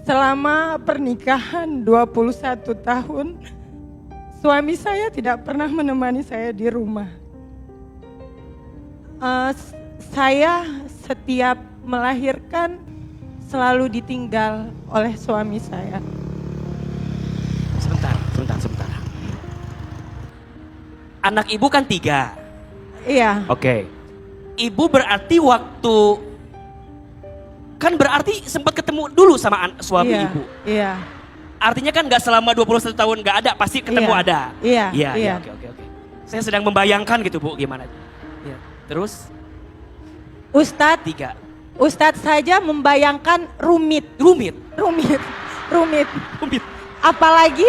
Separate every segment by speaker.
Speaker 1: Selama pernikahan 21 tahun, suami saya tidak pernah menemani saya di rumah. Saya setiap melahirkan selalu ditinggal oleh suami saya.
Speaker 2: Sebentar. Anak ibu kan 3.
Speaker 1: Iya.
Speaker 2: Oke. Ibu berarti kan berarti sempat ketemu dulu sama suami
Speaker 1: Iya,
Speaker 2: ibu.
Speaker 1: iya.
Speaker 2: Artinya kan gak selama 21 tahun gak ada, pasti ketemu
Speaker 1: Iya,
Speaker 2: ada.
Speaker 1: iya,
Speaker 2: Iya.
Speaker 1: iya.
Speaker 2: Oke. Saya sedang membayangkan gitu Bu, gimana. Ya. Terus?
Speaker 1: Ustadz saja membayangkan rumit. Apalagi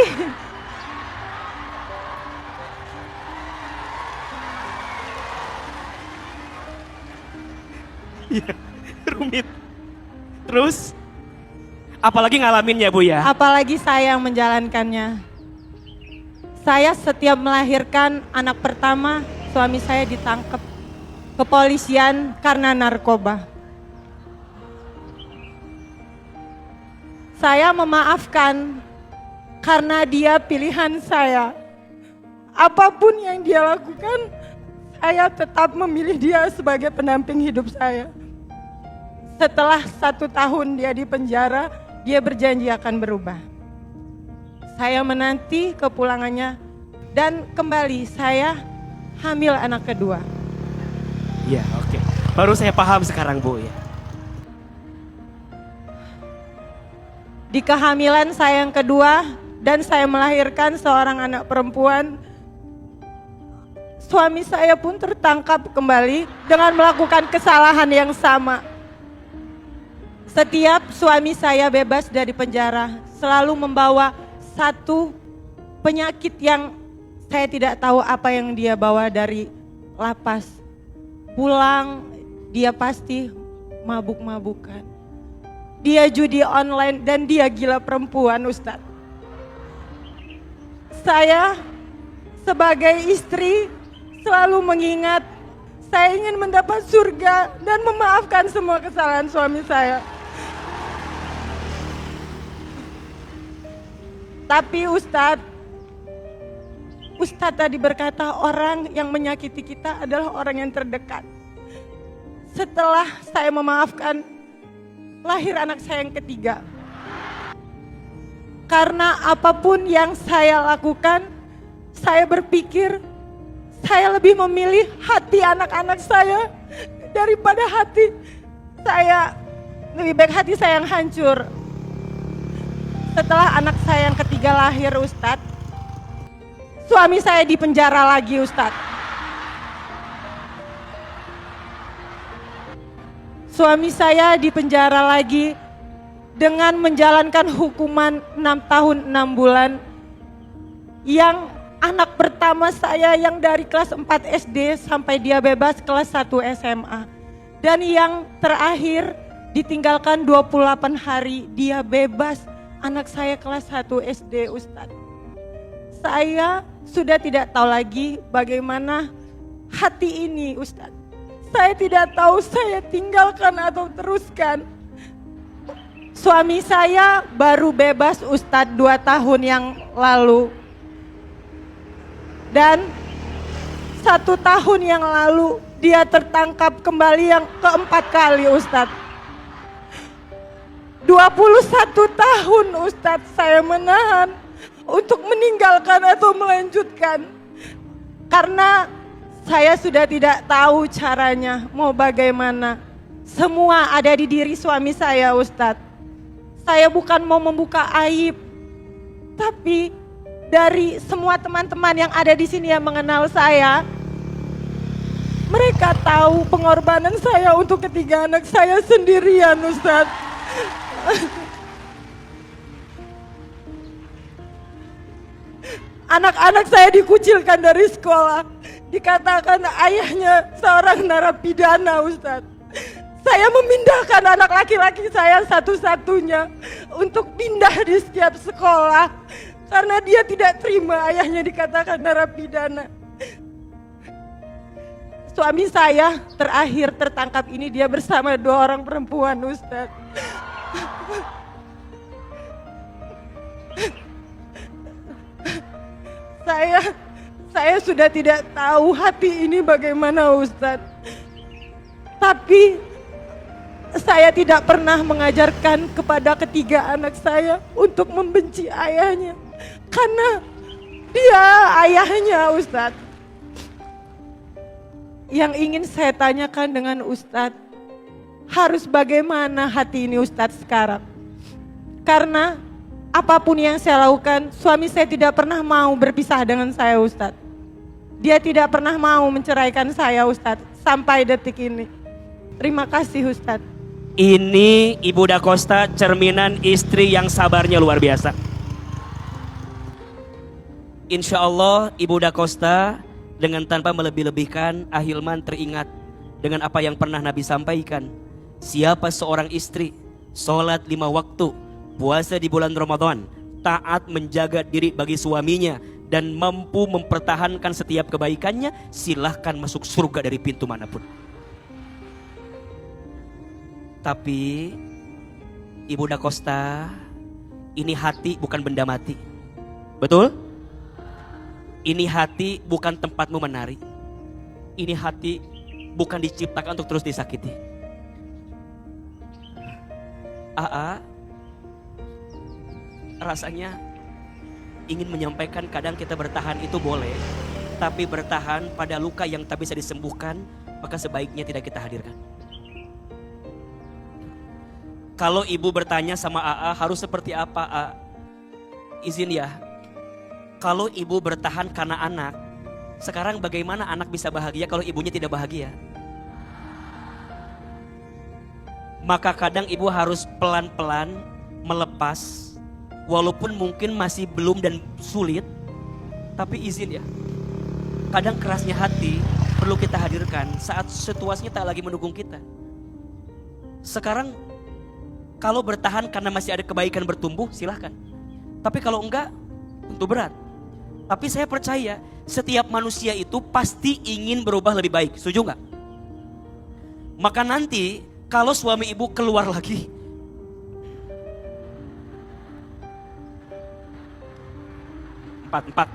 Speaker 2: Iya, rumit. Terus? Apalagi ngalaminnya Bu ya?
Speaker 1: apalagi saya yang menjalankannya. Saya setiap melahirkan anak pertama, suami saya ditangkap kepolisian karena narkoba. Saya memaafkan karena dia pilihan saya. Apapun yang dia lakukan, saya tetap memilih dia sebagai pendamping hidup saya. Setelah 1 tahun dia di penjara, dia berjanji akan berubah. Saya menanti kepulangannya dan kembali saya hamil anak kedua.
Speaker 2: Iya, oke. Baru saya paham sekarang Bu ya.
Speaker 1: Di kehamilan saya yang kedua dan saya melahirkan seorang anak perempuan, suami saya pun tertangkap kembali dengan melakukan kesalahan yang sama. Setiap suami saya bebas dari penjara selalu membawa satu penyakit yang saya tidak tahu apa yang dia bawa dari lapas. Pulang dia pasti mabuk-mabukan. Dia judi online dan dia gila perempuan, Ustadz. Saya sebagai istri selalu mengingat saya ingin mendapat surga dan memaafkan semua kesalahan suami saya. Tapi Ustadz tadi berkata orang yang menyakiti kita adalah orang yang terdekat. Setelah saya memaafkan, lahir anak saya yang ketiga. Karena apapun yang saya lakukan, saya berpikir saya lebih memilih hati anak-anak saya daripada hati saya. Lebih baik hati saya yang hancur. Setelah anak saya yang ketiga lahir, Ustadz, suami saya dipenjara lagi, Ustadz. Suami saya dipenjara lagi dengan menjalankan hukuman 6 tahun 6 bulan. Yang anak pertama saya yang dari kelas 4 SD sampai dia bebas kelas 1 SMA. Dan yang terakhir ditinggalkan 28 hari dia bebas, anak saya kelas 1 SD, Ustadz. Saya sudah tidak tahu lagi bagaimana hati ini, Ustadz. Saya tidak tahu saya tinggalkan atau teruskan. Suami saya baru bebas, Ustadz, 2 tahun yang lalu. Dan 1 tahun yang lalu dia tertangkap kembali yang keempat kali, Ustadz. 21 tahun, Ustadz, saya menahan untuk meninggalkan atau melanjutkan. Karena saya sudah tidak tahu caranya mau bagaimana. Semua ada di diri suami saya, Ustadz. Saya bukan mau membuka aib, tapi dari semua teman-teman yang ada di sini yang mengenal saya, mereka tahu pengorbanan saya untuk ketiga anak saya sendirian, Ustadz. Anak-anak saya dikucilkan dari sekolah. Dikatakan ayahnya seorang narapidana, Ustadz. Saya memindahkan anak laki-laki saya satu-satunya untuk pindah di setiap sekolah. Karena dia tidak terima ayahnya dikatakan narapidana. Suami saya terakhir tertangkap ini dia bersama 2 orang perempuan, Ustadz. saya sudah tidak tahu hati ini bagaimana Ustadz. Tapi saya tidak pernah mengajarkan kepada ketiga anak saya untuk membenci ayahnya. Karena dia ayahnya Ustadz. Yang ingin saya tanyakan dengan Ustadz, harus bagaimana hati ini Ustadz sekarang? Karena apapun yang saya lakukan, suami saya tidak pernah mau berpisah dengan saya Ustadz. Dia tidak pernah mau menceraikan saya Ustadz sampai detik ini. Terima kasih Ustadz.
Speaker 2: Ini Ibu Dacosta cerminan istri yang sabarnya luar biasa. Insya Allah Ibu Dacosta dengan tanpa melebih-lebihkan, Ahilman teringat dengan apa yang pernah Nabi sampaikan. Siapa seorang istri sholat 5 waktu, puasa di bulan Ramadan, taat menjaga diri bagi suaminya, dan mampu mempertahankan setiap kebaikannya, silahkan masuk surga dari pintu manapun. Tapi Ibu Dacosta, ini hati bukan benda mati. Betul? Ini hati bukan tempatmu menari. Ini hati bukan diciptakan untuk terus disakiti. Rasanya ingin menyampaikan kadang kita bertahan itu boleh, tapi bertahan pada luka yang tak bisa disembuhkan, maka sebaiknya tidak kita hadirkan. Kalau ibu bertanya sama AA harus seperti apa, A? Izin ya, kalau ibu bertahan karena anak, sekarang bagaimana anak bisa bahagia kalau ibunya tidak bahagia? Maka kadang ibu harus pelan-pelan melepas, walaupun mungkin masih belum dan sulit, tapi izin ya, kadang kerasnya hati perlu kita hadirkan saat situasinya tak lagi mendukung kita. Sekarang kalau bertahan karena masih ada kebaikan bertumbuh, silahkan. Tapi kalau enggak, tentu berat. Tapi saya percaya setiap manusia itu pasti ingin berubah lebih baik. Setuju enggak? Maka nanti kalau suami ibu keluar lagi, empat.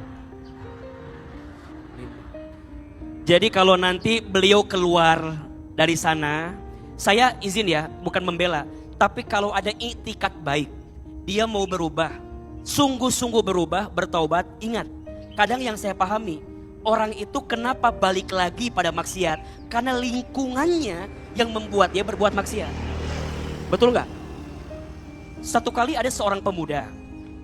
Speaker 2: Jadi kalau nanti beliau keluar dari sana, saya izin ya, bukan membela. Tapi kalau ada iktikat baik, dia mau berubah, sungguh-sungguh berubah, bertaubat, ingat. Kadang yang saya pahami, orang itu kenapa balik lagi pada maksiat? Karena lingkungannya yang membuat dia berbuat maksiat. Betul nggak? Satu kali ada seorang pemuda.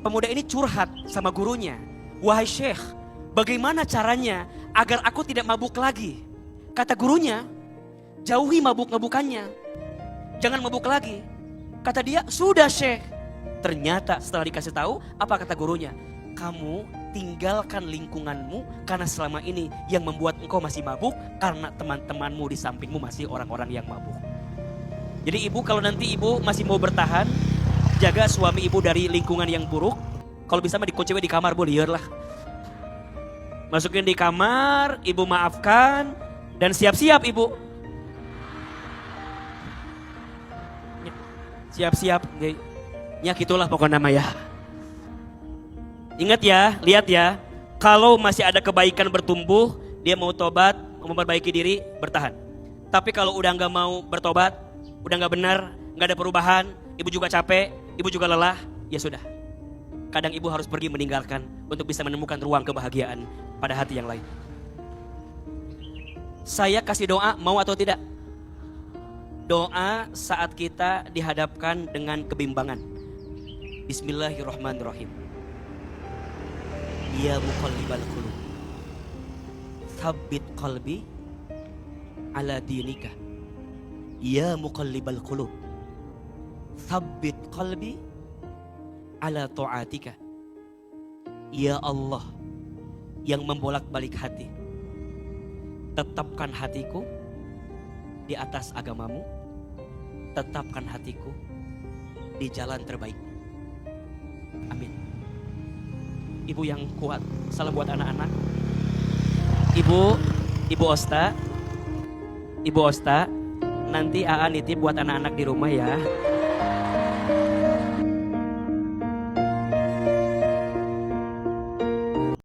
Speaker 2: Pemuda ini curhat sama gurunya. Wahai Syekh, bagaimana caranya agar aku tidak mabuk lagi? Kata gurunya, jauhi mabuk-mabukannya. Jangan mabuk lagi. Kata dia, sudah Syekh. Ternyata setelah dikasih tahu, apa kata gurunya? Kamu tinggalkan lingkunganmu karena selama ini yang membuat engkau masih mabuk karena teman-temanmu di sampingmu masih orang-orang yang mabuk. Jadi ibu kalau nanti ibu masih mau bertahan, jaga suami ibu dari lingkungan yang buruk. Kalau bisa mah dikunci di kamar boleh lah. Masukin di kamar, ibu maafkan dan siap-siap ibu. Siap-siap, ya gitulah pokoknya nama ya. Ingat ya, lihat ya, kalau masih ada kebaikan bertumbuh, dia mau tobat, mau memperbaiki diri, bertahan. Tapi kalau udah nggak mau bertobat, udah nggak benar, nggak ada perubahan, ibu juga capek, ibu juga lelah, ya sudah. Kadang ibu harus pergi meninggalkan untuk bisa menemukan ruang kebahagiaan pada hati yang lain. Saya kasih doa, mau atau tidak? Doa saat kita dihadapkan dengan kebimbangan. Bismillahirrahmanirrahim. Ya muqallibal qulub, tsabbit qalbi ala dinika. Ya muqallibal qulub, tsabbit qalbi ala ta'atika. Ya Allah yang membolak-balik hati, tetapkan hatiku di atas agamamu, tetapkan hatiku di jalan terbaik. Amin. Ibu yang kuat, salam buat anak-anak. Ibu Osta, nanti AA nitip buat anak-anak di rumah ya.